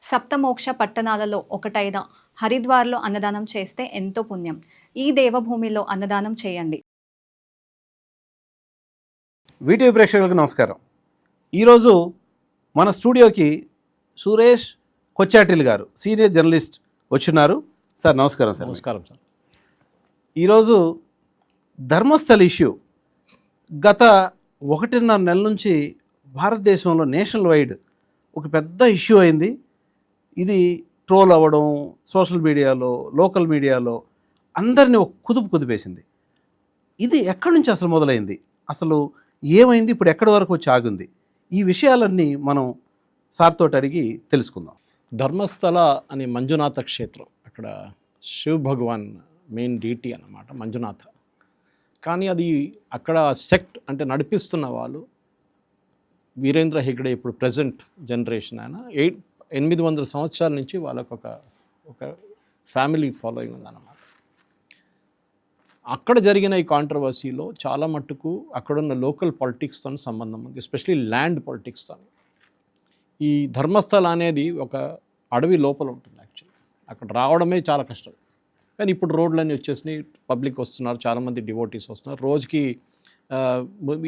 సప్తమోక్ష పట్టణాలలో ఒకటైన హరిద్వార్లో అన్నదానం చేస్తే ఎంతో పుణ్యం. ఈ దేవభూమిలో అన్నదానం చేయండి. వీటీవీ ప్రేక్షకులకు నమస్కారం. ఈరోజు మన స్టూడియోకి సురేష్ కొచ్చాటిల్ గారు సీనియర్ జర్నలిస్ట్ వచ్చినారు. సార్ నమస్కారం. సార్ నమస్కారం సార్. ఈరోజు ధర్మస్థల్ ఇష్యూ గత 1.5 నెలల నుంచి భారతదేశంలో నేషనల్ వైడ్ ఒక పెద్ద ఇష్యూ అయింది. ఇది ట్రోల్ అవ్వడం, సోషల్ మీడియాలో, లోకల్ మీడియాలో అందరినీ ఒక కుదిపేసింది. ఇది ఎక్కడి నుంచి అసలు మొదలైంది, అసలు ఏమైంది, ఇప్పుడు ఎక్కడి వరకు వచ్చి ఆగింది, ఈ విషయాలన్నీ మనం సార్తో అడిగి తెలుసుకుందాం. ధర్మస్థల అనే మంజునాథ క్షేత్రం, అక్కడ శివ్ భగవాన్ మెయిన్ డీటీ అన్నమాట మంజునాథ. కానీ అది అక్కడ సెక్ట్ అంటే నడిపిస్తున్న వాళ్ళు వీరేంద్ర హెగ్డే, ఇప్పుడు ప్రజెంట్ జనరేషన్ ఆయన 800 సంవత్సరాల నుంచి వాళ్ళకు ఒక ఫ్యామిలీ ఫాలోయింగ్ ఉందన్నమాట. అక్కడ జరిగిన ఈ కాంట్రవర్సీలో చాలా మట్టుకు అక్కడున్న లోకల్ పాలిటిక్స్తో సంబంధం ఉంది, ఎస్పెషలీ ల్యాండ్ పాలిటిక్స్తో. ఈ ధర్మస్థల అనేది ఒక అడవి లోపల ఉంటుంది. యాక్చువల్లీ అక్కడ రావడమే చాలా కష్టం. కానీ ఇప్పుడు రోడ్లన్నీ వచ్చేసినాయి, పబ్లిక్ వస్తున్నారు, చాలామంది డివోటీస్ వస్తున్నారు. రోజుకి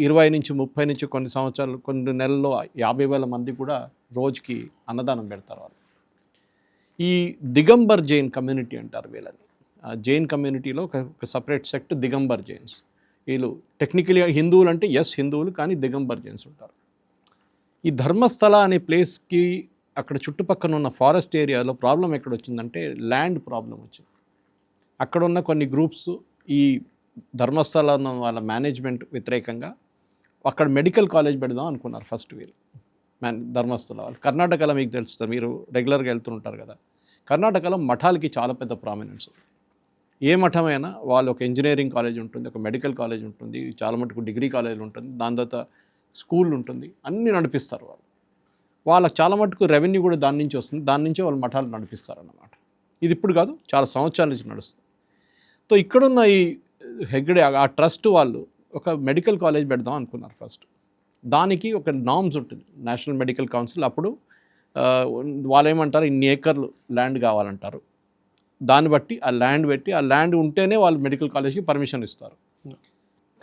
20 నుంచి 30 నుంచి కొన్ని సంవత్సరాలు, కొన్ని నెలల్లో 50,000 మంది కూడా రోజుకి అన్నదానం పెడతారు వాళ్ళు. ఈ దిగంబర్ జైన్ కమ్యూనిటీ అంటారు వీళ్ళని. జైన్ కమ్యూనిటీలో ఒక సపరేట్ సెక్ట్ దిగంబర్ జైన్స్. వీళ్ళు టెక్నికలీ హిందువులు అంటే హిందువులు, కానీ దిగంబర్ జైన్స్ ఉంటారు. ఈ ధర్మస్థల అనే ప్లేస్కి అక్కడ చుట్టుపక్కల ఉన్న ఫారెస్ట్ ఏరియాలో ప్రాబ్లం ఎక్కడ వచ్చిందంటే ల్యాండ్ ప్రాబ్లం వచ్చింది. అక్కడ ఉన్న కొన్ని గ్రూప్స్ ఈ ధర్మస్థల వాళ్ళ మేనేజ్మెంట్ వ్యతిరేకంగా అక్కడ మెడికల్ కాలేజ్ పెడదాం అనుకున్నారు ఫస్ట్ వీళ్ళు. ధర్మస్థల వాళ్ళు కర్ణాటకలో మీకు తెలుస్తుంది, మీరు రెగ్యులర్గా వెళ్తుంటారు కదా. కర్ణాటకలో మఠాలకి చాలా పెద్ద ప్రామినెన్స్ ఉంది. ఏ మఠమైనా వాళ్ళు ఒక ఇంజనీరింగ్ కాలేజ్ ఉంటుంది, ఒక మెడికల్ కాలేజ్ ఉంటుంది, చాలా మటుకు డిగ్రీ కాలేజ్ ఉంటుంది, దాని తర్వాత స్కూల్ ఉంటుంది, అన్నీ నడిపిస్తారు వాళ్ళు. వాళ్ళకి చాలా మటుకు రెవెన్యూ కూడా దాని నుంచి వస్తుంది, దాని నుంచే వాళ్ళు మఠాలు నడిపిస్తారన్నమాట. ఇది ఇప్పుడు కాదు, చాలా సంవత్సరాల నుంచి నడుస్తుంది. సో ఇక్కడున్న ఈ హెగ్డే ఆ ట్రస్ట్ వాళ్ళు ఒక మెడికల్ కాలేజ్ పెడదాం అనుకున్నారు ఫస్ట్. దానికి ఒక నామ్స్ ఉంటుంది, నేషనల్ మెడికల్ కౌన్సిల్. అప్పుడు వాళ్ళు ఏమంటారు, ఇన్ని ఏకర్లు ల్యాండ్ కావాలంటారు. దాన్ని బట్టి ఆ ల్యాండ్ పెట్టి, ఆ ల్యాండ్ ఉంటేనే వాళ్ళు మెడికల్ కాలేజ్కి పర్మిషన్ ఇస్తారు.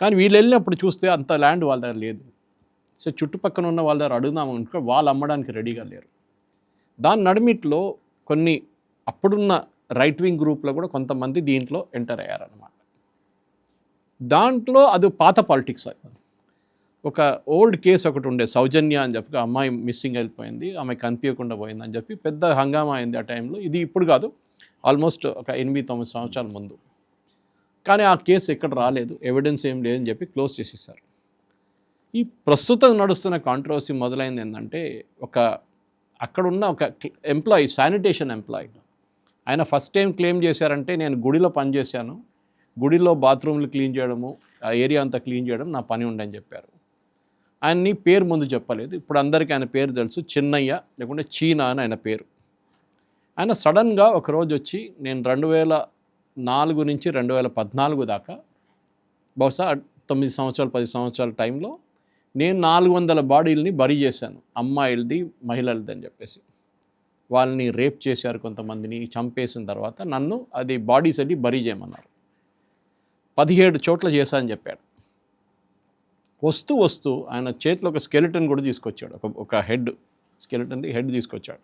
కానీ వీళ్ళు వెళ్ళినప్పుడు చూస్తే అంత ల్యాండ్ వాళ్ళ దగ్గర లేదు. సో చుట్టుపక్కల ఉన్న వాళ్ళ దగ్గర అడుగుదాం అనుకో, వాళ్ళు అమ్మడానికి రెడీగా లేరు. దాని నడిమిట్లో కొన్ని అప్పుడున్న రైట్ వింగ్ గ్రూప్లో కూడా కొంతమంది దీంట్లో ఎంటర్ అయ్యారన్నమాట. దాంట్లో అది పాత పాలిటిక్స్. ఒక ఓల్డ్ కేసు ఒకటి ఉండే, సౌజన్య అని చెప్పి అమ్మాయి మిస్సింగ్ అయిపోయింది, ఆమె కనిపించకుండా పోయిందని చెప్పి పెద్ద హంగామా అయింది ఆ టైంలో. ఇది ఇప్పుడు కాదు, ఆల్మోస్ట్ ఒక 8-9 సంవత్సరాల ముందు. కానీ ఆ కేసు ఎక్కడ రాలేదు, ఎవిడెన్స్ ఏం లేదని చెప్పి క్లోజ్ చేసేసారు. ఈ ప్రస్తుతం నడుస్తున్న కాంట్రవర్సీ మొదలైంది ఏంటంటే, అక్కడున్న ఒక ఎంప్లాయీ, శానిటేషన్ ఎంప్లాయీ, ఆయన ఫస్ట్ టైం క్లెయిమ్ చేశారంటే, నేను గుడిలో పనిచేశాను, గుడిలో బాత్రూమ్లు క్లీన్ చేయడము, ఆ ఏరియా అంతా క్లీన్ చేయడం నా పని ఉండని చెప్పారు. ఆయన్ని పేరు ముందు చెప్పలేదు. ఇప్పుడు అందరికీ ఆయన పేరు తెలుసు, చిన్నయ్య లేకుంటే చీనా అని ఆయన పేరు. ఆయన సడన్గా ఒకరోజు వచ్చి, నేను 2004 నుంచి 2014 దాకా, బహుశా 9 సంవత్సరాలు 10 సంవత్సరాల టైంలో నేను 400 బాడీలని బరీ చేశాను, అమ్మాయిలది మహిళలది అని చెప్పేసి. వాళ్ళని రేప్ చేశారు, కొంతమందిని చంపేసిన తర్వాత నన్ను అది బాడీస్ అన్ని బరీ చేయమన్నారు. 17 చోట్ల చేశానని చెప్పాడు. వస్తూ ఆయన చేతిలో ఒక స్కెలిటన్ కూడా తీసుకొచ్చాడు, ఒక హెడ్ స్కెలిటన్ది హెడ్ తీసుకొచ్చాడు.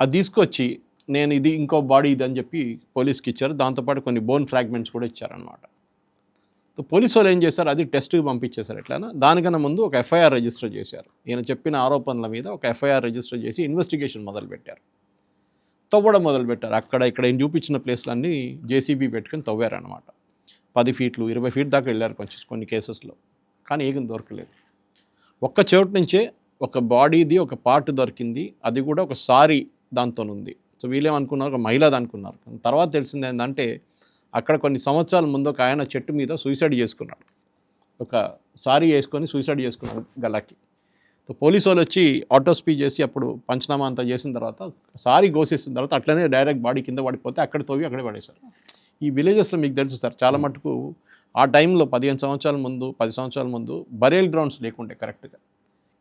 అది తీసుకొచ్చి, నేను ఇది ఇంకో బాడీ ఇది అని చెప్పి పోలీస్కి ఇచ్చారు. దాంతోపాటు కొన్ని బోన్ ఫ్రాగ్మెంట్స్ కూడా ఇచ్చారనమాట. సో పోలీసు వాళ్ళు ఏం చేశారు, అది టెస్ట్కి పంపించేశారు. ఎట్లయినా దానికన్నా ముందు ఒక ఎఫ్ఐఆర్ రిజిస్టర్ చేశారు. ఈయన చెప్పిన ఆరోపణల మీద ఒక ఎఫ్ఐఆర్ రిజిస్టర్ చేసి ఇన్వెస్టిగేషన్ మొదలుపెట్టారు, తవ్వడం మొదలుపెట్టారు. అక్కడ ఇక్కడ ఏం చూపించిన ప్లేస్లన్నీ జేసీబీ పెట్టుకొని తవ్వారనమాట. 10 ఫీట్లు 20 ఫీట్ దాకా వెళ్ళారు కొంచెం కొన్ని కేసెస్లో, కానీ ఏం దొరకలేదు. ఒక్క చోటు నుంచే ఒక బాడీది ఒక పార్ట్ దొరికింది, అది కూడా ఒక సారీ దాంతో ఉంది. సో వీళ్ళేమనుకున్నారు, ఒక మహిళది అనుకున్నారు. తర్వాత తెలిసింది ఏంటంటే, అక్కడ కొన్ని సంవత్సరాల ముందు ఒక ఆయన చెట్టు మీద సూసైడ్ చేసుకున్నాడు, ఒక సారీ వేసుకొని సూసైడ్ చేసుకున్నాడు గలాకి. సో పోలీసు వాళ్ళు వచ్చి ఆటోస్పీ చేసి అప్పుడు పంచనామా అంతా చేసిన తర్వాత సారీ గోసేసిన తర్వాత అట్లనే డైరెక్ట్ బాడీ కింద పడిపోతే అక్కడ తవ్వి అక్కడే పడేశారు. ఈ విలేజెస్లో మీకు తెలుసు సార్, చాలా మటుకు ఆ టైంలో 15 సంవత్సరాల ముందు 10 సంవత్సరాల ముందు బరియల్ గ్రౌండ్స్ లేకుండే కరెక్ట్గా.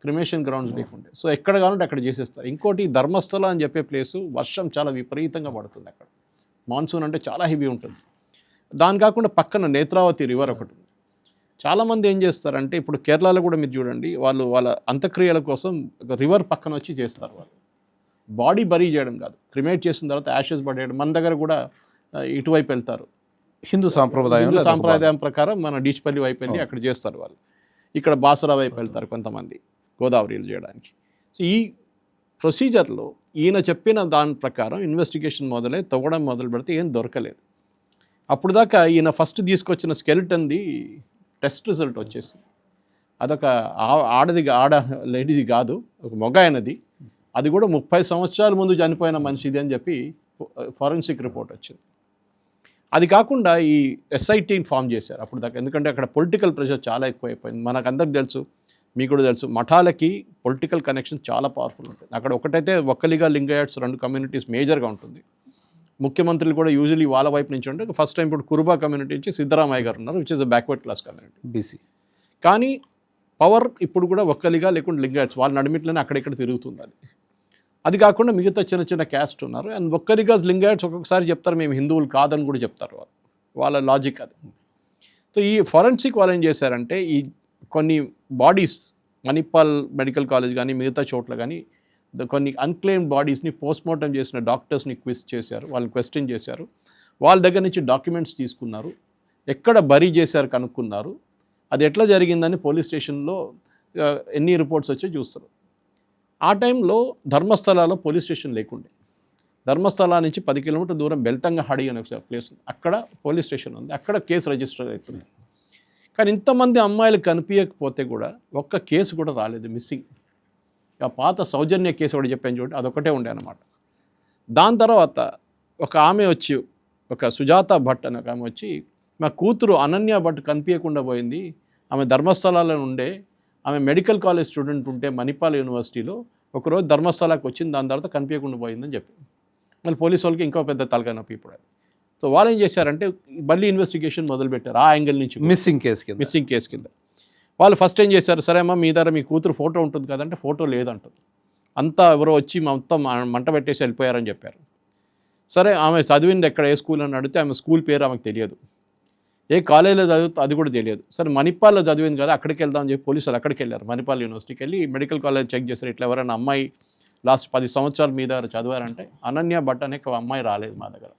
క్రిమేషన్ గ్రౌండ్స్ లేకుండే. సో ఎక్కడ కావాలంటే అక్కడ చేసేస్తారు. ఇంకోటి ధర్మస్థల అని చెప్పే ప్లేసు వర్షం చాలా విపరీతంగా పడుతుంది అక్కడ. మాన్సూన్ అంటే చాలా హెవీ ఉంటుంది. దాని కాకుండా పక్కన నేత్రావతి రివర్ ఒకటి ఉంది. చాలామంది ఏం చేస్తారంటే ఇప్పుడు కేరళలో కూడా మీరు చూడండి, వాళ్ళు వాళ్ళ అంత్యక్రియల కోసం రివర్ పక్కన వచ్చి చేస్తారు. వాళ్ళు బాడీ బరీ చేయడం కాదు, క్రిమేట్ చేసిన తర్వాత యాషెస్ పడేయడం. మన దగ్గర కూడా ఇటువైపు వెళ్తారు, హిందూ సాంప్రదాయం ప్రకారం మన డీచ్పల్లి వైపు వెళ్ళి అక్కడ చేస్తారు వాళ్ళు. ఇక్కడ బాసరా వైపు వెళ్తారు కొంతమంది గోదావరిలు చేయడానికి. సో ఈ ప్రొసీజర్లో ఈయన చెప్పిన దాని ప్రకారం ఇన్వెస్టిగేషన్ తవ్వడం మొదలు పెడితే ఏం దొరకలేదు. అప్పుడు దాకా ఈయన ఫస్ట్ తీసుకొచ్చిన స్కెలిటన్ది టెస్ట్ రిజల్ట్ వచ్చేసింది. అదొక ఆడ లేడీది కాదు, ఒక మగ ఆయనది. అది కూడా 30 సంవత్సరాల ముందు చనిపోయిన మనిషిది అని చెప్పి ఫారెన్సిక్ రిపోర్ట్ వచ్చింది. అది కాకుండా ఈ ఎస్ఐటీని ఫామ్ చేశారు అప్పుడు దాకా. ఎందుకంటే అక్కడ పొలిటికల్ ప్రెషర్ చాలా ఎక్కువైపోయింది. మనకు అందరికి తెలుసు, మీకు కూడా తెలుసు, మఠాలకి పొలిటికల్ కనెక్షన్ చాలా పవర్ఫుల్ ఉంటుంది. అక్కడ ఒకటైతే ఒక్కలిగా లింగాయట్స్ 2 కమ్యూనిటీస్ మేజర్గా ఉంటుంది. ముఖ్యమంత్రులు కూడా యూజువలీ వాళ్ళ వైపు నుంచి ఉంటే, ఫస్ట్ టైం ఇప్పుడు కురుబా కమ్యూనిటీ నుంచి సిద్ధరామయ్య గారు ఉన్నారు, which is a backward class community, BC. కానీ పవర్ ఇప్పుడు కూడా ఒక్కలిగా లేకుండా లింగాయట్స్ వాళ్ళ నడిమిట్లోనే అక్కడిక్కడ తిరుగుతుంది. అది కాకుండా మిగతా చిన్న చిన్న క్యాస్ట్ ఉన్నారు. అండ్ ఒక్కరిగా లింగాయట్స్ ఒక్కొక్కసారి చెప్తారు మేము హిందువులు కాదని కూడా చెప్తారు వాళ్ళ లాజిక్ అది. సో ఈ ఫారెన్సిక్ వాళ్ళు ఏం చేశారంటే ఈ కొన్ని బాడీస్ మణిపాల్ మెడికల్ కాలేజ్ కానీ మిగతా చోట్ల కానీ కొన్ని అన్క్లెయిమ్డ్ బాడీస్ని పోస్ట్మార్టం చేసిన డాక్టర్స్ని క్విజ్ చేశారు, వాళ్ళు క్వశ్చన్ చేశారు. వాళ్ళ దగ్గర నుంచి డాక్యుమెంట్స్ తీసుకున్నారు, ఎక్కడ బరీ చేశారు కనుక్కున్నారు. అది ఎట్లా జరిగిందని పోలీస్ స్టేషన్లో ఎన్ని రిపోర్ట్స్ వచ్చి చూస్తారు. ఆ టైంలో ధర్మస్థలాలో పోలీస్ స్టేషన్ లేకుండే. ధర్మస్థలా నుంచి 10 కిలోమీటర్ దూరం బెల్తంగహాడి అనే ఒక ప్లేస్ ఉంది, అక్కడ పోలీస్ స్టేషన్ ఉంది. అక్కడ కేసు రిజిస్టర్ అవుతుంది. కానీ ఇంతమంది అమ్మాయిలు కనిపించకపోతే కూడా ఒక్క కేసు కూడా రాలేదు, మిస్సింగ్. ఆ పాత సౌజన్య కేసు ఒకటి చెప్పాను చూడండి, అదొకటే ఉండే అనమాట. దాని తర్వాత ఒక ఆమె వచ్చి, ఒక సుజాత భట్ అనే ఒక ఆమె వచ్చి, మా కూతురు అనన్య భట్ కనిపించకుండా పోయింది, ఆమె ధర్మస్థలాలో ఉండే, ఆమె మెడికల్ కాలేజ్ స్టూడెంట్ ఉంటే మణిపాల్ యూనివర్సిటీలో, ఒకరోజు ధర్మస్థలాకి వచ్చింది, దాని తర్వాత కనిపించకుండా పోయిందని చెప్పి మళ్ళీ పోలీసు వాళ్ళకి ఇంకో పెద్ద తలకాయ నొప్పి ఇప్పుడు అది. సో వాళ్ళు ఏం చేశారంటే మళ్ళీ ఇన్వెస్టిగేషన్ మొదలుపెట్టారు ఆ యాంగిల్ నుంచి, మిస్సింగ్ కేసు కింద. వాళ్ళు ఫస్ట్ ఏం చేశారు, సరే అమ్మా మీ దగ్గర మీ కూతురు ఫోటో ఉంటుంది కదంటే ఫోటో లేదంటుంది. అంతా ఎవరో వచ్చి మొత్తం మంట పెట్టేసి వెళ్ళిపోయారని చెప్పారు. సరే ఆమె చదివింది ఎక్కడ, ఏ స్కూల్ అని అడిగితే ఆమె స్కూల్ పేరు ఆమెకు తెలియదు, ఏ కాలేజీలో చదువుతా అది కూడా తెలియదు. సరే మణిపాల్లో చదివింది కదా అక్కడికి వెళ్దామని చెప్పి పోలీసులు అక్కడికి వెళ్ళారు, మణిపాల్ యూనివర్సిటీకి వెళ్ళి మెడికల్ కాలేజ్ చెక్ చేశారు. ఇట్లా ఎవరైనా అమ్మాయి లాస్ట్ 10 సంవత్సరాలు మీ దగ్గర చదివారంటే అనన్య భట్ అనే ఒక అమ్మాయి రాలేదు మా దగ్గర,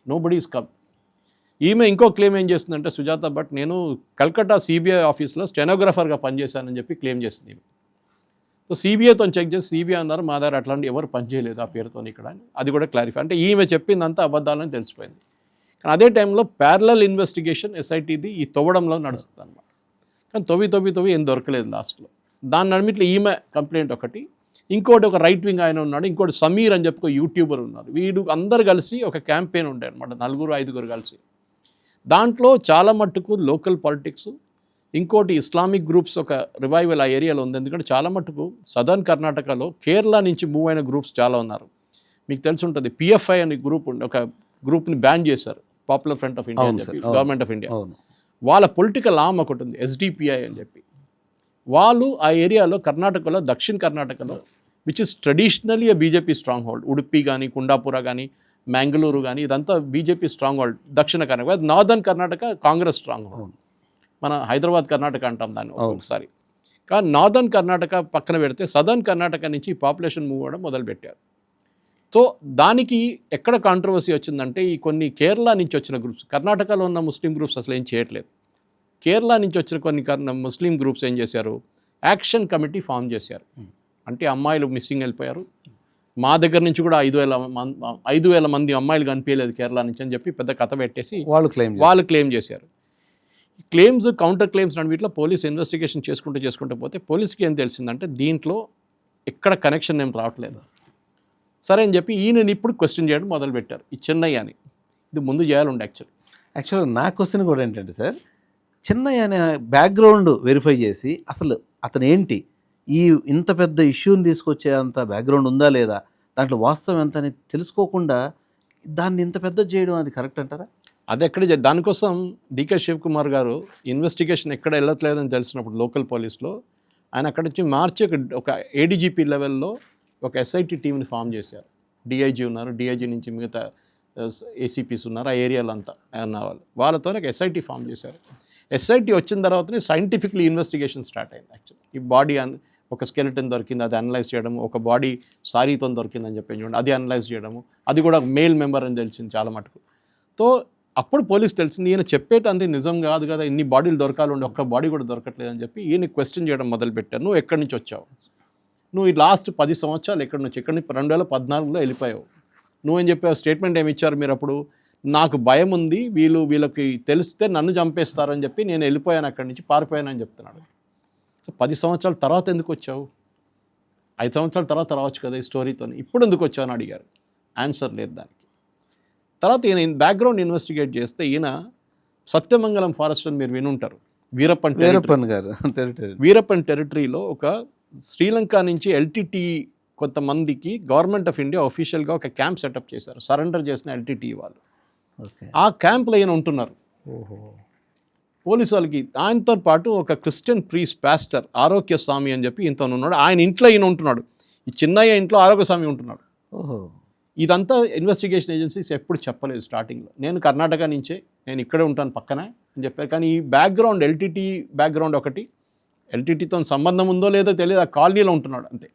నో బడీ ఈస్ కమ్. ఈమె ఇంకో క్లెయిమ్ ఏం చేస్తుందంటే సుజాత భట్, నేను కల్కట్టా సిబిఐ ఆఫీస్లో స్టెనోగ్రాఫర్గా పనిచేశానని చెప్పి క్లెయిమ్ చేస్తుంది ఈమె. సో సిబిఐతో చెక్ చేసి సిబిఐ అన్నారు మా దగ్గర అట్లాంటి ఎవరు పనిచేయలేదు ఆ పేరుతో ఇక్కడ అని. అది కూడా క్లారిఫై, అంటే ఈమె చెప్పిందంతా అబద్ధాలని తెలిసిపోయింది. కానీ అదే టైంలో ప్యారలల్ ఇన్వెస్టిగేషన్ ఎస్ఐటీది ఈ తవ్వడంలో నడుస్తుంది అనమాట. కానీ తవ్వి ఏం దొరకలేదు లాస్ట్లో. దాని నడిమిట్లో ఈమె కంప్లైంట్ ఒకటి, ఇంకోటి ఒక రైట్ వింగ్ ఆయన ఉన్నాడు, ఇంకోటి సమీర్ అని చెప్పి ఒక యూట్యూబర్ ఉన్నారు. వీడు అందరు కలిసి ఒక క్యాంపెయిన్ ఉంటాయి అనమాట, 4-5 కలిసి. దాంట్లో చాలా మట్టుకు లోకల్ పాలిటిక్స్, ఇంకోటి ఇస్లామిక్ గ్రూప్స్ ఒక రివైవల్ ఆ ఏరియాలో ఉంది. ఎందుకంటే చాలా మట్టుకు సదర్న్ కర్ణాటకలో కేరళ నుంచి మూవ్ అయిన గ్రూప్స్ చాలా ఉన్నారు. మీకు తెలిసి ఉంటుంది, పిఎఫ్ఐ అనే గ్రూప్ ఉండే, ఒక గ్రూప్ని బ్యాన్ చేశారు, పాపులర్ ఫ్రంట్ ఆఫ్ ఇండియా అని చెప్పి, గవర్నమెంట్ ఆఫ్ ఇండియా. వాళ్ళ పొలిటికల్ ఆర్మ్ ఒకటి ఉంది ఎస్డిపిఐ అని చెప్పి. వాళ్ళు ఆ ఏరియాలో కర్ణాటకలో, దక్షిణ కర్ణాటకలో, which is traditionally a BJP strong hold, Udupi కానీ కుండాపుర కానీ మ్యాంగళూరు కానీ ఇదంతా బీజేపీ స్ట్రాంగ్ హోల్డ్ దక్షిణ Karnataka. Northern Karnataka Congress strong hold, మన హైదరాబాద్ కర్ణాటక అంటాం దాన్ని ఒకసారి. కానీ నార్దర్న్ కర్ణాటక పక్కన పెడితే సదర్న్ కర్ణాటక నుంచి పాపులేషన్ మూవ్ అవ్వడం మొదలుపెట్టారు. సో దానికి ఎక్కడ కాంట్రవర్సీ వచ్చిందంటే, ఈ కొన్ని కేరళ నుంచి వచ్చిన గ్రూప్స్, కర్ణాటకలో ఉన్న ముస్లిం గ్రూప్స్ అసలు ఏం చేయట్లేదు. కేరళ నుంచి వచ్చిన కొన్ని ముస్లిం గ్రూప్స్ ఏం చేశారు, యాక్షన్ కమిటీ ఫామ్ చేశారు. అంటే అమ్మాయిలు మిస్సింగ్ వెళ్ళిపోయారు, మా దగ్గర నుంచి కూడా 5,000 మంది అమ్మాయిలు కనిపించలేదు కేరళ నుంచి అని చెప్పి పెద్ద కథ పెట్టేసి వాళ్ళు క్లెయిమ్ చేశారు. క్లెయిమ్స్ కౌంటర్ క్లెయిమ్స్ వీటిలో పోలీస్ ఇన్వెస్టిగేషన్ చేసుకుంటూ పోతే పోలీస్కి ఏం తెలిసిందంటే దీంట్లో ఎక్కడ కనెక్షన్ ఏం రావట్లేదు. సరే అని చెప్పి ఈయనని ఇప్పుడు క్వశ్చన్ చేయడం మొదలుపెట్టారు, ఈ చిన్నయ్య అని. ఇది ముందు చేయాలండి యాక్చువల్గా నా క్వశ్చన్ కూడా ఏంటంటే సార్, చిన్నయ్య అనే బ్యాక్గ్రౌండ్ వెరిఫై చేసి అసలు అతను ఏంటి, ఈ ఇంత పెద్ద ఇష్యూని తీసుకొచ్చే అంత బ్యాక్గ్రౌండ్ ఉందా లేదా, దాంట్లో వాస్తవం ఎంత అని తెలుసుకోకుండా దాన్ని ఇంత పెద్ద చేయడం అది కరెక్ట్ అంటారా? అది ఎక్కడ దానికోసం డికే శివకుమార్ గారు ఇన్వెస్టిగేషన్ ఎక్కడ వెళ్ళట్లేదని తెలిసినప్పుడు లోకల్ పోలీస్లో ఆయన అక్కడి నుంచి మార్చి ఒక ఏడీజీపీ లెవెల్లో ఒక ఎస్ఐటి టీంని ఫామ్ చేశారు. డిఐజీ ఉన్నారు, డిఐజీ నుంచి మిగతా ఏసీపీస్ ఉన్నారు, ఆ ఏరియాలో అంతా ఉన్న వాళ్ళతో ఒక ఎస్ఐటి ఫామ్ చేశారు. ఎస్ఐటి వచ్చిన తర్వాతనే సైంటిఫిక్లీ ఇన్వెస్టిగేషన్ స్టార్ట్ అయింది. యాక్చువల్లీ ఈ బాడీ ఒక స్కెలిటన్ దొరికింది, అది అనలైజ్ చేయడము, ఒక బాడీ సారీతో దొరికిందని చెప్పి చూడండి, అది అనలైజ్ చేయడము, అది కూడా మేల్ మెంబర్ అని తెలిసింది చాలా మటుకు. తో అప్పుడు పోలీస్ తెలిసింది ఈయన చెప్పేటంటే నిజం కాదు కదా, ఇన్ని బాడీలు దొరకాలండి, ఒక్క బాడీ కూడా దొరకట్లేదు అని చెప్పి ఈయన క్వశ్చన్ చేయడం మొదలుపెట్టారు. నువ్వు ఎక్కడి నుంచి వచ్చావు, నువ్వు ఈ లాస్ట్ 10 సంవత్సరాలు ఎక్కడి నుంచి 2014లో వెళ్ళిపోయావు, నువ్వేం చెప్పావు, స్టేట్మెంట్ ఏమి ఇచ్చారు మీరు అప్పుడు, నాకు భయం ఉంది, వీళ్ళకి తెలిస్తే నన్ను చంపేస్తారని చెప్పి నేను వెళ్ళిపోయాను, అక్కడి నుంచి పారిపోయానని చెప్తున్నాడు. సో 10 సంవత్సరాల తర్వాత ఎందుకు వచ్చావు, 5 సంవత్సరాల తర్వాత రావచ్చు కదా ఈ స్టోరీతో, ఇప్పుడు ఎందుకు వచ్చావు అని అడిగారు. ఆన్సర్ లేదు దానికి. తర్వాత ఈయన బ్యాక్గ్రౌండ్ ఇన్వెస్టిగేట్ చేస్తే ఈయన సత్యమంగళం ఫారెస్ట్ అని మీరు వినుంటారు, వీరప్పన్ టెరిటరీలో ఒక శ్రీలంక నుంచి ఎల్టీటీ కొంతమందికి గవర్నమెంట్ ఆఫ్ ఇండియా ఆఫీషియల్గా ఒక క్యాంప్ సెటప్ చేశారు, సరెండర్ చేసిన ఎల్టీటీ వాళ్ళు. ఆ క్యాంప్లో ఈయన ఉంటున్నారు. పోలీసు వాళ్ళకి ఆయనతో పాటు ఒక క్రిస్టియన్ ప్రీస్ట్ పాస్టర్ ఆరోగ్య స్వామి అని చెప్పి ఈయనతో ఉన్నాడు. ఆయన ఇంట్లో ఈయన ఉంటున్నాడు, ఈ చిన్నయ్య ఇంట్లో ఆరోగ్య స్వామి ఉంటున్నాడు. ఇదంతా ఇన్వెస్టిగేషన్ ఏజెన్సీస్ ఎప్పుడు చెప్పలేదు స్టార్టింగ్లో. నేను కర్ణాటక నుంచే, నేను ఇక్కడే ఉంటాను పక్కనే అని చెప్పారు. కానీ ఈ బ్యాక్గ్రౌండ్ ఎల్టీటీ బ్యాక్గ్రౌండ్ ఒకటి, ఎల్టీటీతో సంబంధం ఉందో లేదో తెలియదు, ఆ కాలనీలో ఉంటున్నాడు అంతే.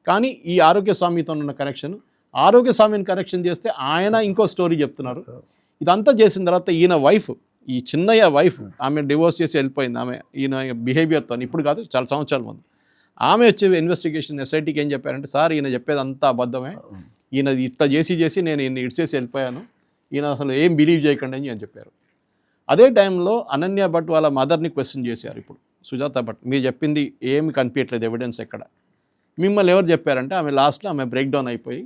కానీ ఈ ఆరోగ్య స్వామితో ఉన్న కనెక్షన్, ఆరోగ్య స్వామిని కనెక్షన్ చేస్తే ఆయన ఇంకో స్టోరీ చెప్తున్నారు. ఇదంతా చేసిన తర్వాత ఈయన వైఫ్, ఈ చిన్నయ్య వైఫ్, ఆమె డివోర్స్ చేసి వెళ్ళిపోయింది ఆమె ఈయన బిహేవియర్తో, ఇప్పుడు కాదు చాలా సంవత్సరాల ముందు. ఆమె వచ్చే ఇన్వెస్టిగేషన్ ఎస్ఐటీకి ఏం చెప్పారంటే, సార్ ఈయన చెప్పేది అంతా అబద్ధమే, ఈయన ఇట్లా చేసి నేను ఈయన ఇడిచేసి వెళ్ళిపోయాను, ఈయన అసలు ఏం బిలీవ్ చేయకండి అని చెప్పారు. అదే టైంలో అనన్య భట్ వాళ్ళ మదర్ని క్వశ్చన్ చేశారు. ఇప్పుడు సుజాత భట్, మీరు చెప్పింది ఏమి కనిపించట్లేదు ఎవిడెన్స్ ఎక్కడ, మిమ్మల్ని ఎవరు చెప్పారంటే ఆమె లాస్ట్లో ఆమె బ్రేక్ డౌన్ అయిపోయి,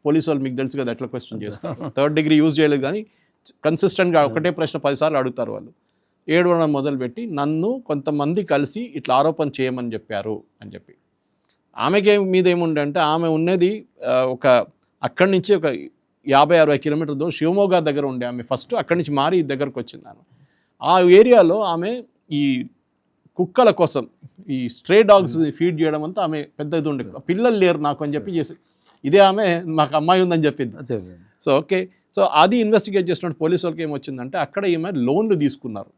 పోలీసు వాళ్ళు మీకు తెలుసు కదా ఎట్లా క్వశ్చన్ చేస్తారు, 3rd డిగ్రీ యూజ్ చేయలేదు కానీ కన్సిస్టెంట్గా ఒకటే ప్రశ్న 10 సార్లు అడుగుతారు వాళ్ళు. ఏడవడం మొదలుపెట్టి నన్ను కొంతమంది కలిసి ఇట్లా ఆరోపణ చేయమని చెప్పారు అని చెప్పి. ఆమెకి మీద ఏముండే అంటే, ఆమె ఉన్నది ఒక అక్కడి నుంచి ఒక 50-60 కిలోమీటర్ దూరం శివమోగా దగ్గర ఉండే ఆమె. ఫస్ట్ అక్కడి నుంచి మారి దగ్గరకు వచ్చింది ఆమె. ఆ ఏరియాలో ఆమె ఈ కుక్కల కోసం ఈ స్ట్రే డాగ్స్ ఫీడ్ చేయడం అంతా ఆమె పెద్ద ఇది ఉండే, పిల్లలు లేరు నాకు అని చెప్పి చేసి, ఇదే ఆమె మాకు అమ్మాయి ఉందని చెప్పింది. సో ఓకే, సో అది ఇన్వెస్టిగేట్ చేసినట్టు పోలీసు వాళ్ళకి ఏమొచ్చిందంటే, అక్కడ ఈమె లోన్లు తీసుకున్నారు.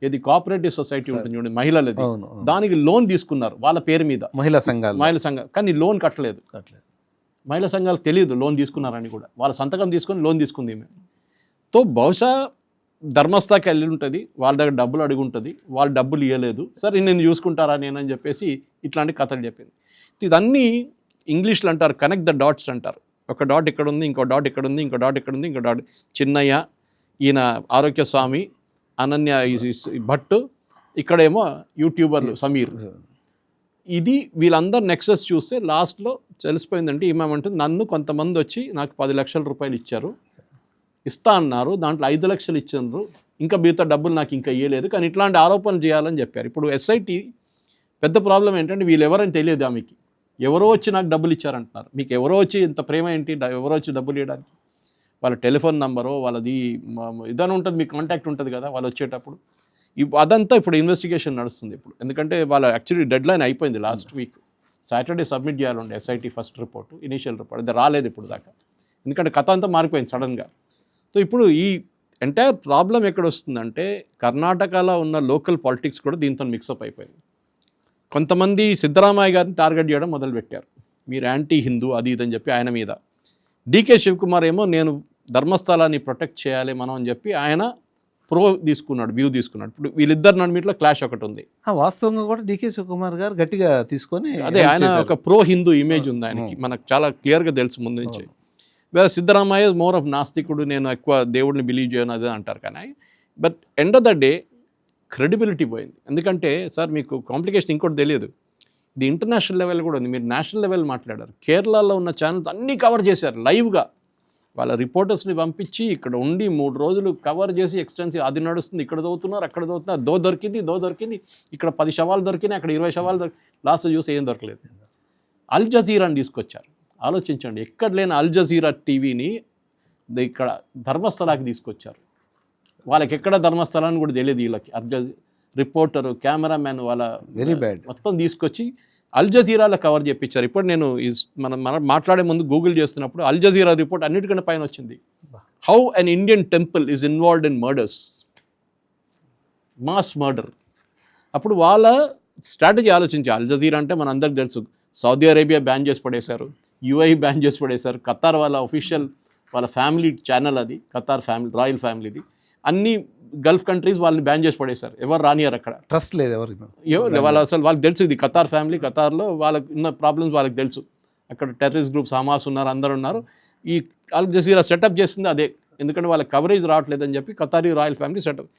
ఇది కోఆపరేటివ్ సొసైటీ ఉంటుంది చూడండి మహిళలది, దానికి లోన్ తీసుకున్నారు వాళ్ళ పేరు మీద, మహిళా సంఘం, కానీ లోన్ కట్టలేదు. మహిళా సంఘాలకు తెలియదు లోన్ తీసుకున్నారని కూడా, వాళ్ళ సంతకం తీసుకొని లోన్ తీసుకుంది ఈమె. తో బహుశా ధర్మస్థాకి వెళ్ళి ఉంటుంది, వాళ్ళ దగ్గర డబ్బులు అడిగి ఉంటుంది, వాళ్ళు డబ్బులు ఇవ్వలేదు, సరే నేను చూసుకుంటారా నేనని చెప్పేసి ఇట్లాంటి కథలు చెప్పింది. ఇదన్నీ ఇంగ్లీష్లో అంటారు కనెక్ట్ ద డాట్స్ అంటారు. ఒక డాట్ ఇక్కడ ఉంది, ఇంకో డాట్ ఇక్కడ ఉంది, ఇంకో డాట్ ఇక్కడ ఉంది, ఇంకో డాట్, చిన్నయ్య, ఈయన ఆరోగ్య స్వామి, అనన్య భట్, ఇక్కడేమో యూట్యూబర్లు సమీర్. ఇది వీళ్ళందరూ నెక్సెస్ చూస్తే లాస్ట్లో తెలిసిపోయిందంటే, ఏమేమంటుంది, నన్ను కొంతమంది వచ్చి నాకు 10 లక్షల రూపాయలు ఇచ్చారు, ఇస్తా అన్నారు, దాంట్లో 5 లక్షలు ఇచ్చారు, ఇంకా మిగతా డబ్బులు నాకు ఇంకా ఇవ్వలేదు, కానీ ఇట్లాంటి ఆరోపణలు చేయాలని చెప్పారు. ఇప్పుడు ఎస్ఐటి పెద్ద ప్రాబ్లం ఏంటంటే, వీళ్ళు ఎవరని తెలియదు ఆమెకి, ఎవరో వచ్చి నాకు డబ్బులు ఇచ్చారంటున్నారు. మీకు ఎవరో వచ్చి ఇంత ప్రేమ ఏంటి, ఎవరో వచ్చి డబ్బులు ఇవ్వడానికి, వాళ్ళ టెలిఫోన్ నెంబరో వాళ్ళది ఇదని ఉంటుంది, మీకు కాంటాక్ట్ ఉంటుంది కదా వాళ్ళు వచ్చేటప్పుడు. అదంతా ఇప్పుడు ఇన్వెస్టిగేషన్ నడుస్తుంది ఇప్పుడు, ఎందుకంటే వాళ్ళ యాక్చువల్లీ డెడ్ లైన్ అయిపోయింది లాస్ట్ వీక్, సాటర్డే సబ్మిట్ చేయాలండి SIT first report, initial report, అది రాలేదు ఇప్పుడు దాకా, ఎందుకంటే కథ అంతా మారిపోయింది సడన్గా. సో ఇప్పుడు ఈ ఎంటైర్ ప్రాబ్లం ఎక్కడ వస్తుందంటే, కర్ణాటకలో ఉన్న లోకల్ పాలిటిక్స్ కూడా దీంతో మిక్సప్ అయిపోయింది. కొంతమంది సిద్ధరామయ్య గారిని టార్గెట్ చేయడం మొదలుపెట్టారు, మీరు యాంటీ హిందూ అది ఇదని చెప్పి ఆయన మీద. డీకే శివకుమార్ ఏమో నేను ధర్మస్థలాన్ని ప్రొటెక్ట్ చేయాలి మనం అని చెప్పి ఆయన ప్రో తీసుకున్నాడు, వ్యూ తీసుకున్నాడు. ఇప్పుడు వీళ్ళిద్దరు నడిమిట్లో క్లాష్ ఒకటి ఉంది. వాస్తవంగా కూడా డీకే శివకుమార్ గారు గట్టిగా తీసుకొని, అదే ఆయన ఒక ప్రో హిందూ ఇమేజ్ ఉంది ఆయనకి, మనకు చాలా క్లియర్గా తెలుసు ముందు నుంచి. వేరే సిద్ధరామయ్య మోర్ ఆఫ్ నాస్తికుడు, నేను ఎక్కువ దేవుడిని బిలీవ్ చేయను అదే అంటారు. కానీ but end of the day credibility పోయింది. ఎందుకంటే సార్ మీకు కాంప్లికేషన్ ఇంకోటి తెలియదు, ఇది ఇంటర్నేషనల్ లెవెల్ కూడా ఉంది, మీరు నేషనల్ లెవెల్ మాట్లాడారు. కేరళలో ఉన్న ఛానల్స్ అన్నీ కవర్ చేశారు లైవ్గా, వాళ్ళ రిపోర్టర్స్ని పంపించి ఇక్కడ ఉండి 3 రోజులు కవర్ చేసి ఎక్స్టెన్సివ్, అది నడుస్తుంది, ఇక్కడ దొరుకుతున్నారు, అక్కడ దొరుకుతున్నారు, దొరికింది, ఇక్కడ 10 శవాలు దొరికినాయి, అక్కడ 20 శవాలు దొరికి, లాస్ట్ చూసి ఏం దొరకలేదు. అల్ జజీరాని తీసుకొచ్చారు. ఆలోచించండి, ఎక్కడ లేని అల్ జజీరా టీవీని ఇక్కడ ధర్మస్థలాకి తీసుకొచ్చారు. వాళ్ళకి ఎక్కడ ధర్మస్థలాన్ని కూడా తెలియదు వీళ్ళకి. రిపోర్టరు, కెమెరామ్యాన్ వాళ్ళ వెరీ బ్యాడ్. మొత్తం తీసుకొచ్చి అల్ జజీరాలో కవర్ చేయించారు. ఇప్పుడు నేను మనం మాట్లాడే ముందు గూగుల్ చేస్తున్నప్పుడు అల్ జజీరా రిపోర్ట్ అన్నిటికన్నా పైన వచ్చింది. How an Indian temple is involved in murders, mass murder. అప్పుడు వాళ్ళ స్ట్రాటజీ ఆలోచించి, అల్ జజీరా అంటే మన అందరికి తెలుసు, సౌదీ అరేబియా బ్యాన్ చేసి పడేశారు, యుఐ బ్యాన్ చేసి పడేశారు, ఖతార్ వాళ్ళ ఒఫీషియల్ వాళ్ళ ఫ్యామిలీ ఛానల్ అది, ఖతార్ ఫ్యామిలీ, రాయల్ ఫ్యామిలీది. అన్ని గల్ఫ్ కంట్రీస్ వాళ్ళని బ్యాన్ చేసి పడేశారు, ఎవరు రానియారు అక్కడ, ట్రస్ట్ లేదు ఎవరు. వాళ్ళు అసలు వాళ్ళకి తెలుసు ఇది ఖతార్ ఫ్యామిలీ, ఖతార్లో వాళ్ళకి ఉన్న ప్రాబ్లమ్స్ వాళ్ళకి తెలుసు, అక్కడ టెర్రరిస్ట్ గ్రూప్స్ హమాస్ ఉన్నారు, అందరు ఉన్నారు. ఈ అల్ జజీరా సెటప్ చేస్తుంది అదే, ఎందుకంటే వాళ్ళకి కవరేజ్ రావట్లేదని చెప్పి ఖతారీ రాయల్ ఫ్యామిలీ సెటప్.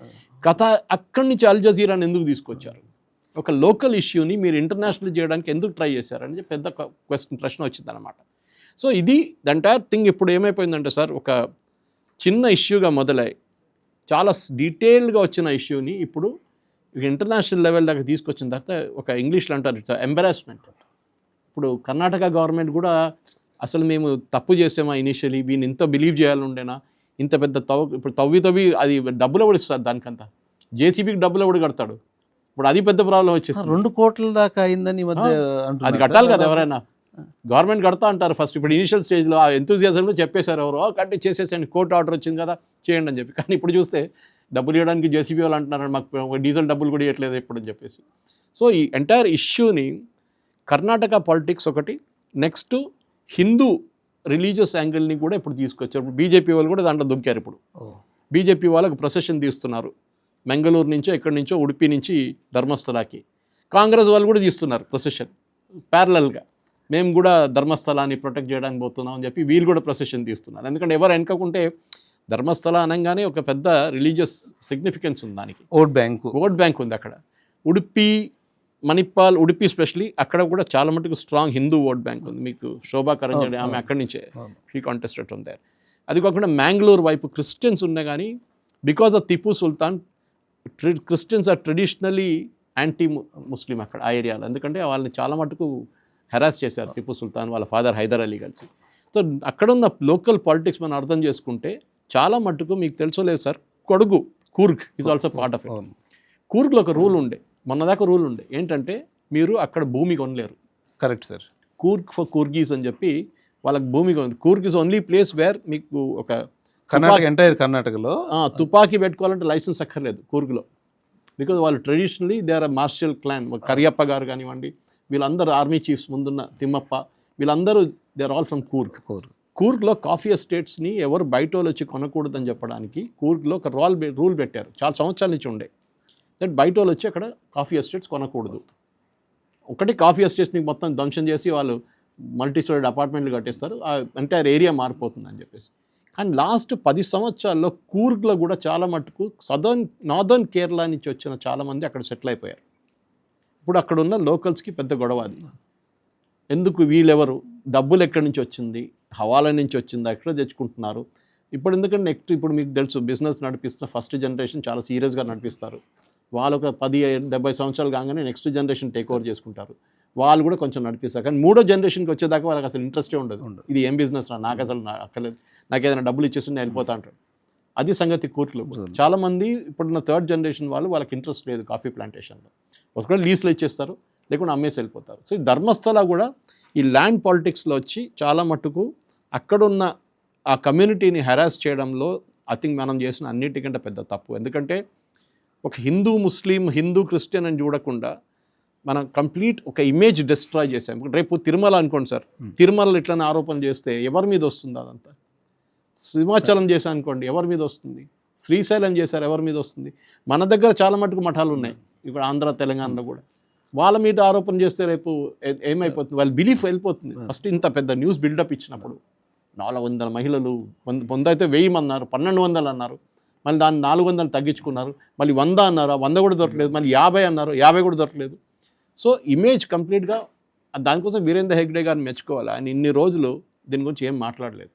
అక్కడి నుంచి అల్ జజీరాని ఎందుకు తీసుకొచ్చారు, ఒక లోకల్ ఇష్యూని మీరు ఇంటర్నేషనల్ చేయడానికి ఎందుకు ట్రై చేశారని పెద్ద ప్రశ్న వచ్చింది అనమాట. సో ఇది ద ఎంటైర్ థింగ్ ఇప్పుడు ఏమైపోయిందంటే సార్, ఒక చిన్న ఇష్యూగా మొదలై చాలా డీటెయిల్డ్గా వచ్చిన ఇష్యూని ఇప్పుడు ఇంటర్నేషనల్ లెవెల్ దాకా తీసుకొచ్చిన తర్వాత ఒక ఇంగ్లీష్లో అంటారు ఇట్స్ ఎంబరాస్మెంట్. ఇప్పుడు కర్ణాటక గవర్నమెంట్ కూడా అసలు మేము తప్పు చేసామా ఇనిషియలీ, వీని ఇంత బిలీవ్ చేయాలని ఉండేనా, ఇంత పెద్ద ఇప్పుడు తవ్వి అది డబ్బులు ఎవడు ఇస్తారు, దానికంతా జేసీబీకి డబ్బులు ఎవడు కడతాడు, ఇప్పుడు అది పెద్ద ప్రాబ్లం వచ్చేసి 2 కోట్ల దాకా అయిందని ఈ మధ్య అది కట్టాలి కదా ఎవరైనా, గవర్నమెంట్ కడతా అంటారు ఫస్ట్. ఇప్పుడు ఇనిషియల్ స్టేజ్లో ఆ ఎంతూజియాజంలో చెప్పేశారు ఎవరో, కట్టి చేసేసండి, కోర్టు ఆర్డర్ వచ్చింది కదా చేయండి అని చెప్పి. కానీ ఇప్పుడు చూస్తే డబ్బులు ఇవ్వడానికి జేసీబీ వాళ్ళు అంటున్నారు మాకు డీజిల్ డబ్బులు కూడా ఇవ్వట్లేదు ఇప్పుడు అని చెప్పేసి. సో ఈ ఎంటైర్ ఇష్యూని కర్ణాటక పాలిటిక్స్ ఒకటి, నెక్స్ట్ హిందూ రిలీజియస్ యాంగిల్ని కూడా ఇప్పుడు తీసుకొచ్చారు. ఇప్పుడు బీజేపీ వాళ్ళు కూడా దాంట్లో దొక్కారు. ఇప్పుడు బీజేపీ వాళ్ళకి ప్రొసెషన్ తీస్తున్నారు, మంగళూరు నుంచో ఎక్కడి నుంచో, ఉడిపి నుంచి ధర్మస్థలాకి. కాంగ్రెస్ వాళ్ళు కూడా తీస్తున్నారు ప్రొసెషన్ ప్యారలల్గా, మేము కూడా ధర్మస్థలాన్ని ప్రొటెక్ట్ చేయడానికి పోతున్నాం అని చెప్పి వీళ్ళు కూడా ప్రొసెషన్ తీస్తున్నారు. ఎందుకంటే ఎవరు వెనకకుంటే ధర్మస్థల అనగానే ఒక పెద్ద రిలీజియస్ సిగ్నిఫికెన్స్ ఉంది, దానికి ఓట్ బ్యాంక్ ఉంది అక్కడ. ఉడిపి, మణిపాల్, ఉడిపి స్పెషలీ అక్కడ కూడా చాలా మటుకు స్ట్రాంగ్ హిందూ ఓట్ బ్యాంక్ ఉంది. మీకు శోభా కరంజాడి ఆమె అక్కడి నుంచే షీ కాంటెస్టెడ్ ఉంది. అది కాకుండా మ్యాంగ్లూర్ వైపు క్రిస్టియన్స్ ఉన్నాయి, కానీ because of Tipu Sultan Christians are traditionally anti Muslim అక్కడ ఆ ఏరియాలో, ఎందుకంటే వాళ్ళని చాలా మటుకు హెరాస్ చేశారు టిపు సుల్తాన్ వాళ్ళ ఫాదర్ హైదర్ అలీ కలిసి. సో అక్కడున్న లోకల్ పాలిటిక్స్ మనం అర్థం చేసుకుంటే చాలా మటుకు మీకు తెలుసో లేదు sir, Coorg is also part of it. కూర్గ్లో ఒక రూల్ ఉండే, మొన్నదాకా రూల్ ఉండే, ఏంటంటే మీరు అక్కడ భూమి కొనలేరు. Correct sir. Coorg for Coorgis అని చెప్పి వాళ్ళకి భూమి కొనలేదు. Coorg is only place where మీకు ఒక ఎంటైర్ కర్ణాటకలో తుపాకీ పెట్టుకోవాలంటే లైసెన్స్ అక్కర్లేదు కూర్గ్లో, బికాజ్ వాళ్ళు traditionally they are martial clan. Cariappa garu కానివ్వండి, వీళ్ళందరూ ఆర్మీ చీఫ్స్ ముందున్న తిమ్మప్ప, వీళ్ళందరూ దే ఆర్ ఆల్ ఫ్రమ్ కూర్గ్లో కాఫీ ఎస్టేట్స్ని ఎవరు బయట వాళ్ళు వచ్చి కొనకూడదని చెప్పడానికి కూర్గ్లో ఒక రూల్ పెట్టారు, చాలా సంవత్సరాల నుంచి ఉండే, దట్ బయట వాళ్ళు వచ్చి అక్కడ కాఫీ ఎస్టేట్స్ కొనకూడదు. ఒకటి కాఫీ ఎస్టేట్స్ని మొత్తం ధ్వంసం చేసి వాళ్ళు మల్టీ స్టోరీడ్ అపార్ట్మెంట్లు కట్టేస్తారు, ఆ ఎంటైర్ ఏరియా మారిపోతుందని చెప్పేసి. కానీ లాస్ట్ 10 సంవత్సరాల్లో కూర్గ్లో కూడా చాలా మటుకు నార్దర్న్ కేరళ నుంచి వచ్చిన చాలామంది అక్కడ సెటిల్ అయిపోయారు. ఇప్పుడు అక్కడ ఉన్న లోకల్స్కి పెద్ద గొడవ అది, ఎందుకు వీళ్ళెవరు, డబ్బులు ఎక్కడి నుంచి వచ్చింది, హవాలా నుంచి వచ్చిందా, ఎక్కడ తెచ్చుకుంటున్నారు. ఇప్పుడు ఎందుకంటే ఇప్పుడు మీకు తెలుసు బిజినెస్ నడిపిస్తున్న ఫస్ట్ జనరేషన్ చాలా సీరియస్గా నడిపిస్తారు, వాళ్ళు ఒక 10-70 సంవత్సరాలు కాగానే నెక్స్ట్ జనరేషన్ టేక్ ఓవర్ చేసుకుంటారు, వాళ్ళు కూడా కొంచెం నడిపిస్తారు. కానీ 3వ జనరేషన్కి వచ్చేదాకా వాళ్ళకి అసలు ఇంట్రెస్టే ఉండదు, ఇది ఏం బిజినెస్ రా, నాకు అసలు అక్కర్లేదు, నాకు ఏదైనా డబ్బులు ఇచ్చేసి నేను వెళ్ళిపోతా అంటాడు. అది సంగతి కూర్గ్లో. చాలామంది ఇప్పుడున్న 3rd జనరేషన్ వాళ్ళకి ఇంట్రెస్ట్ లేదు కాఫీ ప్లాంటేషన్లో, ఒకవేళ లీజ్లో ఇచ్చేస్తారు, లేకుండా అమ్మేసి వెళ్ళిపోతారు. సో ఈ ధర్మస్థల కూడా ఈ ల్యాండ్ పాలిటిక్స్లో వచ్చి చాలా మట్టుకు అక్కడున్న ఆ కమ్యూనిటీని హెరాస్ చేయడంలో ఐ థింక్ మనం చేసిన అన్నిటికంటే పెద్ద తప్పు. ఎందుకంటే ఒక హిందూ ముస్లిం, హిందూ క్రిస్టియన్ అని చూడకుండా మనం కంప్లీట్ ఒక ఇమేజ్ డిస్ట్రాయ్ చేసాం. రేపు తిరుమల అనుకోండి సార్, తిరుమలలో ఇట్లనే ఆరోపణ చేస్తే ఎవరి మీద వస్తుంది అదంతా? సింహాచలం చేశాను అనుకోండి, ఎవరి మీద వస్తుంది? శ్రీశైలం చేశారు, ఎవరి మీద వస్తుంది? మన దగ్గర చాలా మటుకు మఠాలు ఉన్నాయి ఇప్పుడు ఆంధ్ర తెలంగాణలో కూడా, వాళ్ళ మీద ఆరోపణ చేస్తే రేపు ఏమైపోతుంది, వాళ్ళ బిలీఫ్ వెళ్ళిపోతుంది. ఫస్ట్ ఇంత పెద్ద న్యూస్ బిల్డప్ ఇచ్చినప్పుడు 400 మహిళలు, 100 అయితే 1000 అన్నారు, 1200 అన్నారు, మళ్ళీ దాన్ని 400 తగ్గించుకున్నారు, మళ్ళీ 100 అన్నారు, 100 కూడా దొరకలేదు, మళ్ళీ 50 అన్నారు, 50 కూడా దొరకలేదు. సో ఇమేజ్ కంప్లీట్గా దానికోసం వీరేంద్ర హెగ్డే గారిని మెచ్చుకోవాలి. ఆయన ఇన్ని రోజులు దీని గురించి ఏం మాట్లాడలేదు,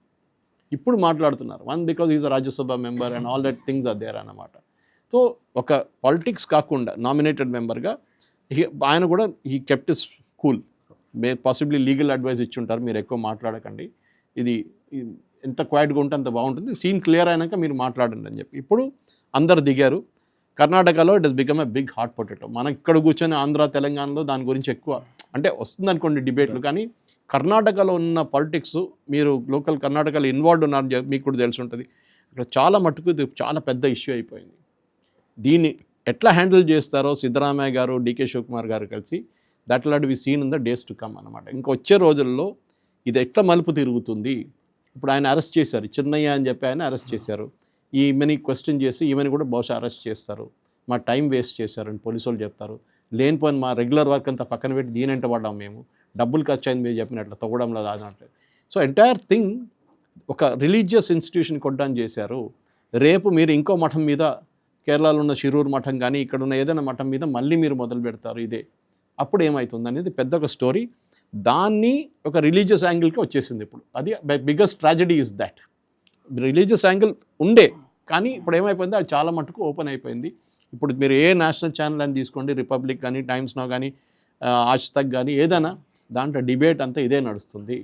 ఇప్పుడు మాట్లాడుతున్నారు. Because is a Rajya Sabha member and all that things are there అన్నమాట. సో ఒక పాలిటిక్స్ కాకుండా నామినేటెడ్ మెంబర్గా ఆయన కూడా he kept is cool. Possibly legal advice ఇచ్చి ఉంటారు, మీరు ఎక్కువ మాట్లాడకండి, ఇది ఎంత క్వైట్గా ఉంటే అంత బాగుంటుంది, సీన్ క్లియర్ అయినాక మీరు మాట్లాడండి అని చెప్పి. ఇప్పుడు అందరు దిగారు. కర్ణాటకలో it has become a big hot potato. మనం ఇక్కడ కూర్చొని ఆంధ్ర తెలంగాణలో దాని గురించి ఎక్కువ అంటే వస్తుంది అనుకోండి డిబేట్లు, కానీ కర్ణాటకలో ఉన్న పాలిటిక్స్, మీరు లోకల్ కర్ణాటకలో ఇన్వాల్వ్ ఉన్నారని మీకు కూడా తెలిసి ఉంటుంది, అక్కడ చాలా మట్టుకు ఇది చాలా పెద్ద ఇష్యూ అయిపోయింది. దీన్ని ఎట్లా హ్యాండిల్ చేస్తారో సిద్ధరామయ్య గారు, డికే శివకుమార్ గారు కలిసి that lot we seen in the days to come అనమాట. ఇంకా వచ్చే రోజుల్లో ఇది ఎట్లా మలుపు తిరుగుతుంది. ఇప్పుడు ఆయన అరెస్ట్ చేశారు, చిన్నయ్య అని చెప్పి ఆయన అరెస్ట్ చేశారు. ఈమెని క్వశ్చన్ చేసి ఈమెని కూడా బహుశా అరెస్ట్ చేస్తారు. మా టైం వేస్ట్ చేశారని పోలీసు వాళ్ళు చెప్తారు. లేనిపోయిన మా రెగ్యులర్ వర్క్ అంతా పక్కన పెట్టి దీని వెంట పడ్డాం, మేము డబ్బులు ఖర్చు అయింది మీరు చెప్పినట్లు తొక్కడంలో అన్నట్లు. సో ఎంటైర్ థింగ్ ఒక రిలీజియస్ ఇన్స్టిట్యూషన్ కొట్టడానికి చేశారు. రేపు మీరు ఇంకో మఠం మీద, కేరళలో ఉన్న షిరూర్ మఠం కానీ ఇక్కడ ఉన్న ఏదైనా మఠం మీద మళ్ళీ మీరు మొదలు పెడతారు ఇదే. అప్పుడు ఏమవుతుంది అనేది పెద్ద ఒక స్టోరీ. దాన్ని ఒక రిలీజియస్ యాంగిల్కి వచ్చేసింది ఇప్పుడు. అది biggest tragedy is that. Religious angle ఉండే, కానీ ఇప్పుడు ఏమైపోయింది, అది చాలా మటుకు ఓపెన్ అయిపోయింది. ఇప్పుడు మీరు ఏ నేషనల్ ఛానల్ అని తీసుకోండి, రిపబ్లిక్ కానీ, టైమ్స్ నౌ కానీ, ఆజ్ తక్ కానీ, ఏదైనా దాంట్లో డిబేట్ అంతా ఇదే నడుస్తుంది.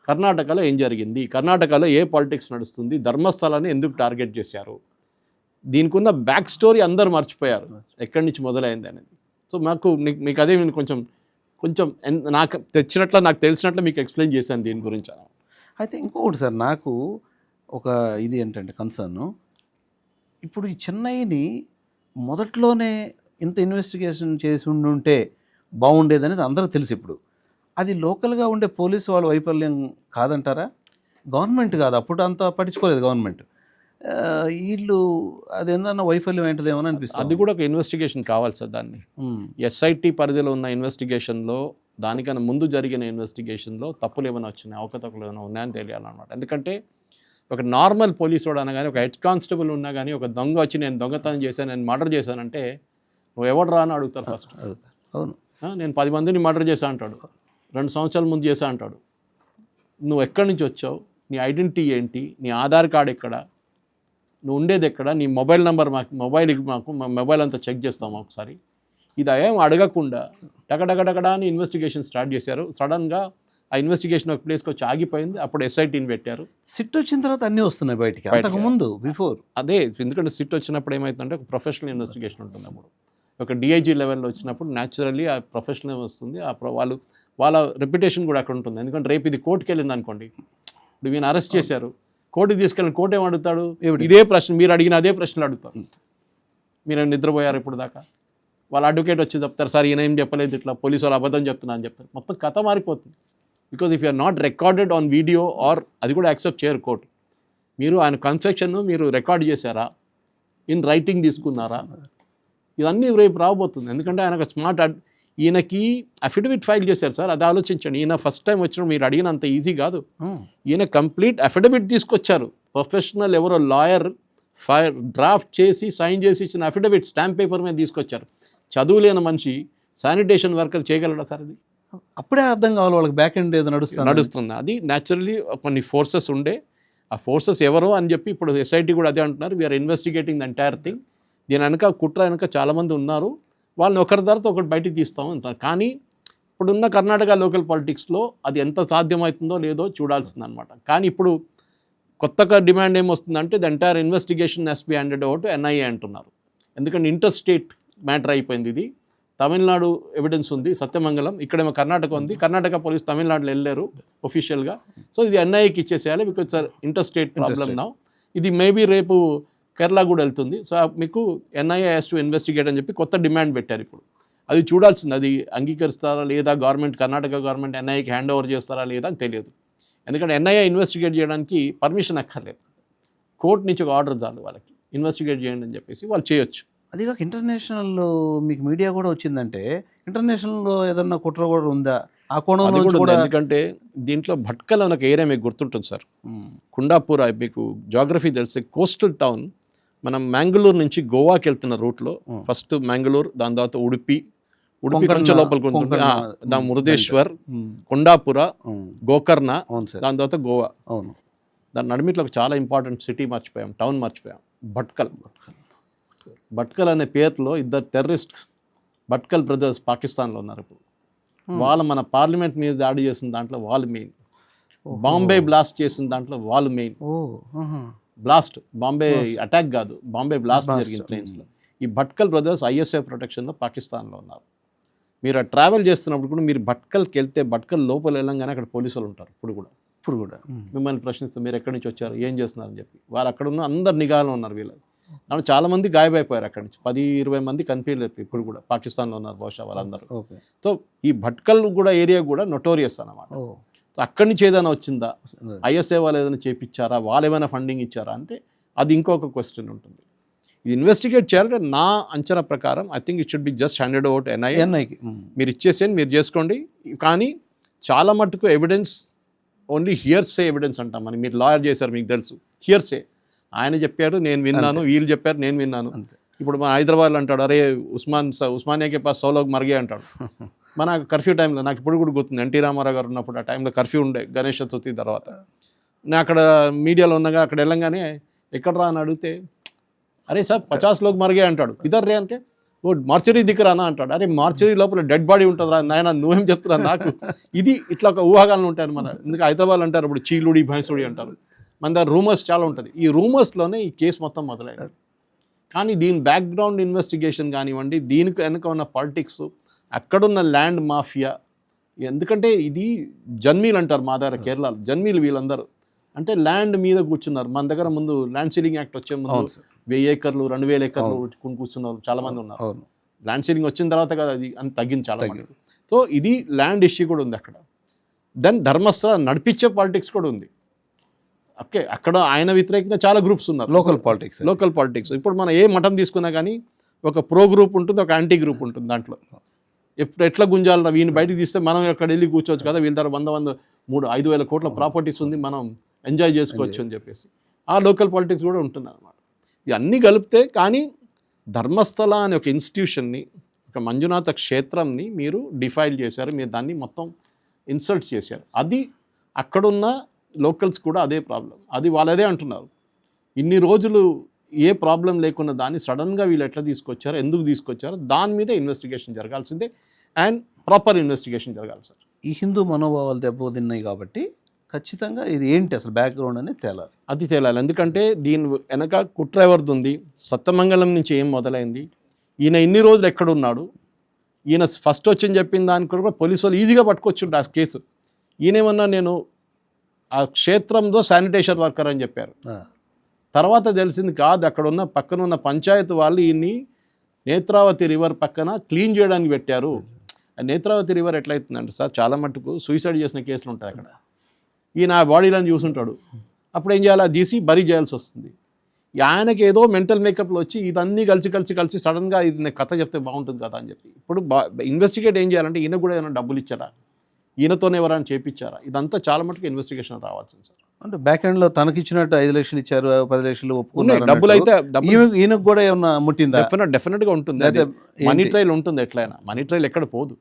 కర్ణాటకలో ఏం జరిగింది, కర్ణాటకలో ఏ పాలిటిక్స్ నడుస్తుంది, ధర్మస్థలాన్ని ఎందుకు టార్గెట్ చేశారు, దీనికి ఉన్న బ్యాక్ స్టోరీ అందరూ మర్చిపోయారు ఎక్కడి నుంచి మొదలైంది అనేది. సో మీకు అదే నేను కొంచెం నాకు తెచ్చినట్లు, నాకు తెలిసినట్లు మీకు ఎక్స్ప్లెయిన్ చేశాను దీని గురించి. అయితే ఇంకొకటి సార్, నాకు ఒక ఇది ఏంటంటే కన్సర్న్, ఇప్పుడు ఈ చెన్నైని మొదట్లోనే ఇంత ఇన్వెస్టిగేషన్ చేసి ఉండుంటే బాగుండేదనేది అందరూ తెలుసు. ఇప్పుడు అది లోకల్గా ఉండే పోలీసు వాళ్ళ వైఫల్యం కాదంటారా? గవర్నమెంట్ కాదు, అప్పుడు అంతా పట్టించుకోలేదు గవర్నమెంట్. వీళ్ళు అదేందన్నా వైఫల్యం ఏంటదేమో అనిపిస్తుంది. అది కూడా ఒక ఇన్వెస్టిగేషన్ కావాలి సార్. దాన్ని ఎస్ఐటి పరిధిలో ఉన్న ఇన్వెస్టిగేషన్లో, దానికన్నా ముందు జరిగిన ఇన్వెస్టిగేషన్లో తప్పులు ఏమైనా వచ్చినాయి, అవకతవకలు ఏమైనా ఉన్నాయని తెలియాలన్నమాట. ఎందుకంటే ఒక నార్మల్ పోలీసు వాడు అనగానే, ఒక హెడ్ కానిస్టేబుల్ ఉన్నా కానీ, ఒక దొంగ వచ్చి నేను దొంగతనం చేశాను, నేను మర్డర్ చేశానంటే నువ్వు ఎవడు రా అని అడుగుతారు ఫస్ట్. అవును, నేను 10 మందిని మర్డర్ చేశా అంటాడు, 2 సంవత్సరాల ముందు చేశా అంటాడు. నువ్వు ఎక్కడి నుంచి వచ్చావు, నీ ఐడెంటిటీ ఏంటి, నీ ఆధార్ కార్డు ఎక్కడ, నువ్వు ఉండేది ఎక్కడ, నీ మొబైల్ నెంబర్ మా మొబైల్ అంతా చెక్ చేస్తాము ఒకసారి. ఇది ఏం అడగకుండా టకటకటకడా అని ఇన్వెస్టిగేషన్ స్టార్ట్ చేశారు. సడన్గా ఆ ఇన్వెస్టిగేషన్ ఒక ప్లేస్కి వచ్చి ఆగిపోయింది. అప్పుడు ఎస్ఐటీని పెట్టారు. సిట్ వచ్చిన తర్వాత అన్నీ వస్తున్నాయి బయటికి, అంతకుముందు బిఫోర్ అదే. ఎందుకంటే సిట్ వచ్చినప్పుడు ఏమవుతుందంటే ఒక ప్రొఫెషనల్ ఇన్వెస్టిగేషన్ ఉంటుంది. అప్పుడు ఒక డిఐజీ లెవెల్లో వచ్చినప్పుడు న్యాచురల్లీ ఆ ప్రొఫెషనల్ వస్తుంది. వాళ్ళ రెప్యుటేషన్ కూడా అక్కడ ఉంటుంది. ఎందుకంటే రేపు ఇది కోర్టుకి వెళ్ళింది అనుకోండి, ఇప్పుడు ఈయన అరెస్ట్ చేశారు, కోర్టుకి తీసుకెళ్ళిన కోర్టు ఏం అడుగుతాడు, ఇదే ప్రశ్న మీరు అడిగిన అదే ప్రశ్నలు అడుగుతారు. మీరు నిద్రపోయారు ఇప్పుడు దాకా. వాళ్ళ అడ్వకేట్ వచ్చి చెప్తారు, సార్ ఈయన ఏం చెప్పలేదు, ఇట్లా పోలీసు వాళ్ళు అబద్ధం చెప్తున్నా అని చెప్తారు. మొత్తం కథ మారిపోతుంది. Because if you are not recorded on video or అది కూడా యాక్సెప్ట్ చేయరు కోర్టు. మీరు ఆయన కన్ఫెక్షన్ మీరు రికార్డ్ చేశారా, ఇన్ రైటింగ్ తీసుకున్నారా, ఇవన్నీ రేపు రాబోతుంది. ఎందుకంటే ఆయన ఒక స్మార్ట్ ఈయనకి అఫిడవిట్ ఫైల్ చేశారు సార్. అది ఆలోచించండి. ఈయన ఫస్ట్ టైం వచ్చినప్పుడు మీరు అడిగినంత ఈజీ కాదు. ఈయన కంప్లీట్ అఫిడవిట్ తీసుకొచ్చారు. ప్రొఫెషనల్ ఎవరో లాయర్ డ్రాఫ్ట్ చేసి సైన్ చేసి ఇచ్చిన అఫిడవిట్ స్టాంప్ పేపర్ మీద తీసుకొచ్చారు. చదువు లేని మనిషి శానిటేషన్ వర్కర్ చేయగలడా సార్? అది అప్పుడే అర్థం కావాలి వాళ్ళకి, బ్యాక్ ఎండ్ ఏదో నడుస్తుంది. అది న్యాచురల్లీ కొన్ని ఫోర్సెస్ ఉండే, ఆ ఫోర్సెస్ ఎవరో అని చెప్పి ఇప్పుడు ఎస్ఐటీ కూడా అదే అంటున్నారు, we are investigating the entire thing. దీని వెనక కుట్ర వెనక చాలామంది ఉన్నారు, వాళ్ళని ఒకరి తర్వాత ఒకటి బయటికి తీస్తాము అంటారు. కానీ ఇప్పుడున్న కర్ణాటక లోకల్ పాలిటిక్స్లో అది ఎంత సాధ్యమవుతుందో లేదో చూడాల్సింది అనమాట. కానీ ఇప్పుడు కొత్తగా డిమాండ్ ఏమొస్తుందంటే the entire investigation has be handed over to NIA అంటున్నారు. ఎందుకంటే ఇంటర్ స్టేట్ మ్యాటర్ అయిపోయింది. ఇది తమిళనాడు ఎవిడెన్స్ ఉంది, సత్యమంగళం, ఇక్కడేమో కర్ణాటక ఉంది. కర్ణాటక పోలీస్ తమిళనాడులో వెళ్ళారు ఒఫీషియల్గా. సో ఇది ఎన్ఐఏకి ఇచ్చేసేయాలి, బికాజ్ ఇంటర్ స్టేట్ ప్రాబ్లమ్ నా. ఇది మేబీ రేపు కేరళ కూడా వెళ్తుంది. సో మీకు ఎన్ఐఏ హస్ టు ఇన్వెస్టిగేట్ అని చెప్పి కొత్త డిమాండ్ పెట్టారు. ఇప్పుడు అది చూడాల్సింది, అది అంగీకరిస్తారా లేదా గవర్నమెంట్, కర్ణాటక గవర్నమెంట్ ఎన్ఐఏకి హ్యాండ్ ఓవర్ చేస్తారా లేదా అని తెలియదు. ఎందుకంటే ఎన్ఐఏ ఇన్వెస్టిగేట్ చేయడానికి పర్మిషన్ అక్కర్లేదు, కోర్టు నుంచి ఒక ఆర్డర్ చాలు వాళ్ళకి, ఇన్వెస్టిగేట్ చేయండి అని చెప్పేసి వాళ్ళు చేయొచ్చు. అది కాక ఇంటర్నేషనల్లో మీకు మీడియా కూడా వచ్చిందంటే, ఇంటర్నేషనల్లో ఏదన్నా కుట్ర కూడా ఉందా ఆ కోణంలో కూడా? ఎందుకంటే దీంట్లో భట్కల్ అనే ఒక ఏరియా మీకు గుర్తుంటుంది సార్, కుండాపూర్. మీకు జాగ్రఫీ తెలిసి కోస్టల్ టౌన్. మనం మ్యాంగళూరు నుంచి గోవాకి వెళ్తున్న రూట్లో ఫస్ట్ మ్యాంగళూరు, దాని తర్వాత ఉడిపి కొంచెం లోపలికి ఉంటుంది, దాని మురుదేశ్వర్, కొండాపుర, గోకర్ణ, దాని తర్వాత గోవా. అవును, దాని నడిమిట్లో ఒక చాలా ఇంపార్టెంట్ సిటీ మర్చిపోయాం, టౌన్ మర్చిపోయాం, భట్కల్. భట్కల్ అనే పేరులో ఇద్దరు టెర్రరిస్ట్ భట్కల్ బ్రదర్స్ పాకిస్తాన్లో ఉన్నారు ఇప్పుడు. వాళ్ళు మన పార్లమెంట్ మీద దాడి చేసిన దాంట్లో వాళ్ళు మెయిన్, బాంబే బ్లాస్ట్ చేసిన దాంట్లో వాళ్ళు మెయిన్. బ్లాస్ట్ బాంబే అటాక్ కాదు, బాంబే బ్లాస్ట్ జరిగింది ట్రైన్స్లో. ఈ భట్కల్ బ్రదర్స్ ఐఎస్ఐ ప్రొటెక్షన్లో పాకిస్తాన్లో ఉన్నారు. మీరు ఆ ట్రావెల్ చేస్తున్నప్పుడు కూడా మీరు భట్కల్కి వెళ్తే భట్కల్ లోపల వెళ్ళంగానే అక్కడ పోలీసులు ఉంటారు. ఇప్పుడు కూడా మిమ్మల్ని ప్రశ్నిస్తారు, మీరు ఎక్కడి నుంచి వచ్చారు, ఏం చేస్తున్నారని చెప్పి. వాళ్ళు అక్కడ ఉన్న అందరు నిఘాలో ఉన్నారు. వీళ్ళు దాంట్లో చాలామంది గాయమైపోయారు. అక్కడి నుంచి 10-20 మంది కనిపించలేదు. ఇప్పుడు కూడా పాకిస్తాన్లో ఉన్నారు బహుశా వాళ్ళందరూ. సో ఈ భట్కల్ కూడా ఏరియా కూడా నొటోరియస్ అన్నమాట. సో అక్కడి నుంచి ఏదైనా వచ్చిందా, ఐఎస్ఐ వాళ్ళు ఏదైనా చేపించారా, వాళ్ళు ఏమైనా ఫండింగ్ ఇచ్చారా అంటే అది ఇంకొక క్వశ్చన్ ఉంటుంది. ఇది ఇన్వెస్టిగేట్ చేయాలంటే నా అంచనా ప్రకారం I think it should be just handed over to ఎన్ఐఏకి. మీరు ఇచ్చేసేయండి, మీరు చేసుకోండి. కానీ చాలా మట్టుకు ఎవిడెన్స్ ఓన్లీ హియర్సే ఎవిడెన్స్ అంటాం. మనం మీరు లాయర్ చేశారు, మీకు తెలుసు, హియర్సే. ఆయన చెప్పారు నేను విన్నాను, వీళ్ళు చెప్పారు నేను విన్నాను. ఇప్పుడు మన హైదరాబాద్లో అంటాడు, అరే ఉస్మానియాకే పాస్ 100 లోగ్ మరిగే అంటాడు. మన కర్ఫ్యూ టైంలో నాకు ఇప్పుడు కూడా గుర్తుంది, ఎన్టీ రామారావు గారు ఉన్నప్పుడు ఆ టైంలో కర్ఫ్యూ ఉండే గణేష్ చతుర్థి తర్వాత. నేను అక్కడ మీడియాలో ఉన్నగా అక్కడ వెళ్ళంగానే ఎక్కడ రా అని అడిగితే, అరే సార్ 50 లోగ్ మరిగే అంటాడు. ఇద్దరు రే అంటే ఓ మార్చరీ దిక్కురానా అంటాడు. అరే మార్చరీ లోపల డెడ్ బాడీ ఉంటుందిరా నాయన, నువ్వేం చెప్తున్నా నాకు. ఇది ఇట్లా ఒక ఊహాగాలను ఉంటాయి మన. ఎందుకంటే హైదరాబాద్ అంటారు ఇప్పుడు చీలుడి భైంసుడి అంటారు. మన దగ్గర రూమర్స్ చాలా ఉంటుంది. ఈ రూమర్స్లోనే ఈ కేసు మొత్తం మొదలైంది. కానీ దీని బ్యాక్గ్రౌండ్ ఇన్వెస్టిగేషన్ కానివ్వండి, దీనికి వెనుక ఉన్న పాలిటిక్స్, అక్కడున్న ల్యాండ్ మాఫియా. ఎందుకంటే ఇది జన్మీలు అంటారు మా దగ్గర కేరళలో, జన్మీలు వీళ్ళందరూ. అంటే ల్యాండ్ మీద కూర్చున్నారు. మన దగ్గర ముందు ల్యాండ్ సీలింగ్ యాక్ట్ వచ్చే ముందు 1000 ఏకర్లు 2000 ఏకర్లు కూర్చున్నారు చాలా మంది ఉన్నారు. ల్యాండ్ సీలింగ్ వచ్చిన తర్వాత కదా అది అంత తగ్గింది చాలా. సో ఇది ల్యాండ్ ఇష్యూ కూడా ఉంది అక్కడ. దెన్ ధర్మస్థల నడిపించే పాలిటిక్స్ కూడా ఉంది. ఓకే, అక్కడ ఆయన వ్యతిరేకంగా చాలా గ్రూప్స్ ఉన్నారు, లోకల్ పాలిటిక్స్. ఇప్పుడు మనం ఏ మఠం తీసుకున్నా కానీ ఒక ప్రో గ్రూప్ ఉంటుంది, ఒక యాంటీ గ్రూప్ ఉంటుంది. దాంట్లో ఎట్లా గుంజాలరా, వీని బయటకు తీస్తే మనం అక్కడ వెళ్ళి కూర్చోవచ్చు కదా, వీళ్ళ దగ్గర 100-5,000 కోట్ల ప్రాపర్టీస్ ఉంది, మనం ఎంజాయ్ చేసుకోవచ్చు అని చెప్పేసి ఆ లోకల్ పాలిటిక్స్ కూడా ఉంటుంది అన్నమాట. ఇవన్నీ కలిపితే కానీ ధర్మస్థల అనే ఒక ఇన్స్టిట్యూషన్ని, ఒక మంజునాథ క్షేత్రంని మీరు డిఫైల్ చేశారు, మీరు దాన్ని మొత్తం ఇన్సల్ట్ చేశారు. అది అక్కడున్న లోకల్స్ కూడా అదే ప్రాబ్లం. అది వాళ్ళదే అంటున్నారు. ఇన్ని రోజులు ఏ ప్రాబ్లం లేకున్న దాన్ని సడన్గా వీళ్ళు ఎట్లా తీసుకొచ్చారో, ఎందుకు తీసుకొచ్చారో దాని మీద ఇన్వెస్టిగేషన్ జరగాల్సిందే. అండ్ ప్రాపర్ ఇన్వెస్టిగేషన్ జరగాలి సార్. ఈ హిందూ మనోభావాలు దెబ్బతిన్నాయి కాబట్టి ఖచ్చితంగా ఇది ఏంటి అసలు బ్యాక్గ్రౌండ్ అనేది తేలాలి. అది తేలాలి. ఎందుకంటే దీని వెనక కుట్ర ఎవరిది ఉంది, సత్తమంగళం నుంచి ఏం మొదలైంది, ఈయన ఇన్ని రోజులు ఎక్కడున్నాడు, ఈయన ఫస్ట్ వచ్చని చెప్పిన దానికి కూడా పోలీసు వాళ్ళు ఈజీగా పట్టుకొచ్చుండు ఆ కేసు. ఈయనేమన్నా నేను ఆ క్షేత్రంలో శానిటేషన్ వర్కర్ అని చెప్పారు. తర్వాత తెలిసింది కాదు, అక్కడ ఉన్న పక్కన ఉన్న పంచాయతీ వాళ్ళు ఈయన్ని నేత్రావతి రివర్ పక్కన క్లీన్ చేయడానికి పెట్టారు. నేత్రావతి రివర్ ఎట్లయితుందంటే సార్, చాలా మట్టుకు సూసైడ్ చేసిన కేసులు ఉంటాయి అక్కడ. ఈయన ఆ బాడీలను చూసుంటాడు, అప్పుడు ఏం చేయాలి, తీసి బరీ చేయాల్సి వస్తుంది. ఆయనకి ఏదో మెంటల్ మేకప్లో వచ్చి ఇదన్నీ కలిసి సడన్గా ఇది నేను కథ చెప్తే బాగుంటుంది కదా అని చెప్పి ఇప్పుడు ఇన్వెస్టిగేట్ ఏం చేయాలంటే ఈయన కూడా ఏమైనా డబ్బులు ఇచ్చారా, ఈయనతోనే ఎవరైనా చేపించారా, ఇదంతా చాలా మటుకు ఇన్వెస్టిగేషన్ రావాల్సింది సార్. అంటే బ్యాక్ ఎండ్లో తనకి ఇచ్చినట్టు 5 లక్షలు ఇచ్చారు, 10 లక్షలు ఒప్పుకున్నారు, డబ్బులు అయితే ఈయనకు కూడా ఏమన్నా ముట్టిందా? డెఫినెట్గా ఉంటుంది. మనీ ట్రయల్ ఉంటుంది ఎట్లయినా, మనీ ట్రయల్ ఎక్కడ పోదు.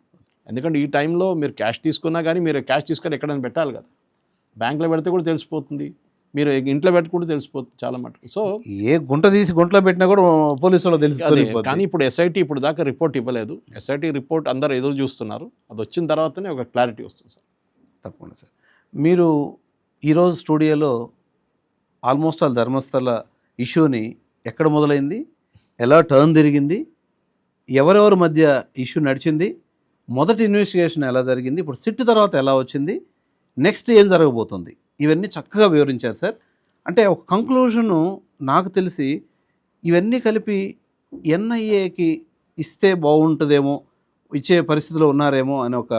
ఎందుకంటే ఈ టైంలో మీరు క్యాష్ తీసుకున్నా కానీ మీరు క్యాష్ తీసుకొని ఎక్కడైనా పెట్టాలి కదా. బ్యాంక్లో పెడితే కూడా తెలిసిపోతుంది, మీరు ఇంట్లో పెట్టి కూడా తెలిసిపోతుంది చాలా మటుకు. సో ఏ గుంట తీసి గుంటలో పెట్టినా కూడా పోలీసు వాళ్ళు తెలుస్తుంది. కానీ ఇప్పుడు ఎస్ఐటీ ఇప్పుడు దాకా రిపోర్ట్ ఇవ్వలేదు. ఎస్ఐటీ రిపోర్ట్ అందరు ఎదురు చూస్తున్నారు. అది వచ్చిన తర్వాతనే ఒక క్లారిటీ వస్తుంది సార్. తప్పకుండా సార్. మీరు ఈరోజు స్టూడియోలో ఆల్మోస్ట్ ఆల్ ధర్మస్థల ఇష్యూని ఎక్కడ మొదలైంది, ఎలా టర్న్ తిరిగింది, ఎవరెవరి మధ్య ఇష్యూ నడిచింది, మొదటి ఇన్వెస్టిగేషన్ ఎలా జరిగింది, ఇప్పుడు సిట్ తర్వాత ఎలా వచ్చింది, నెక్స్ట్ ఏం జరగబోతుంది, ఇవన్నీ చక్కగా వివరించారు సార్. అంటే ఒక కంక్లూజను నాకు తెలిసి ఇవన్నీ కలిపి ఎన్ఐఏకి ఇస్తే బాగుంటుందేమో, ఇచ్చే పరిస్థితిలో ఉన్నారేమో అని ఒక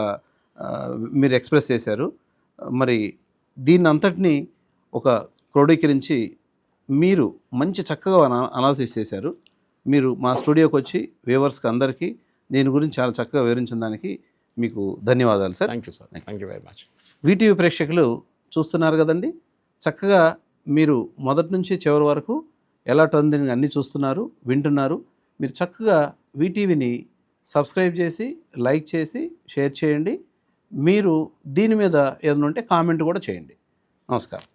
మీరు ఎక్స్ప్రెస్ చేశారు. మరి దీన్ని అంతటినీ ఒక క్రోడీకరించి మీరు మంచి చక్కగా అనాలిసిస్ చేశారు. మీరు మా స్టూడియోకి వచ్చి వ్యూవర్స్కి అందరికీ దీని గురించి చాలా చక్కగా వివరించిన దానికి మీకు ధన్యవాదాలు sir. Thank you sir. Thank you very much. VTV ప్రేక్షకులు చూస్తున్నారు కదండి, చక్కగా మీరు మొదటి నుంచి చివరి వరకు ఎలా టర్న్ అన్నీ చూస్తున్నారు, వింటున్నారు. మీరు చక్కగా వీటీవీని సబ్స్క్రైబ్ చేసి, లైక్ చేసి, షేర్ చేయండి. మీరు దీని మీద ఏదైనా ఉంటే కామెంట్ కూడా చేయండి. నమస్కారం.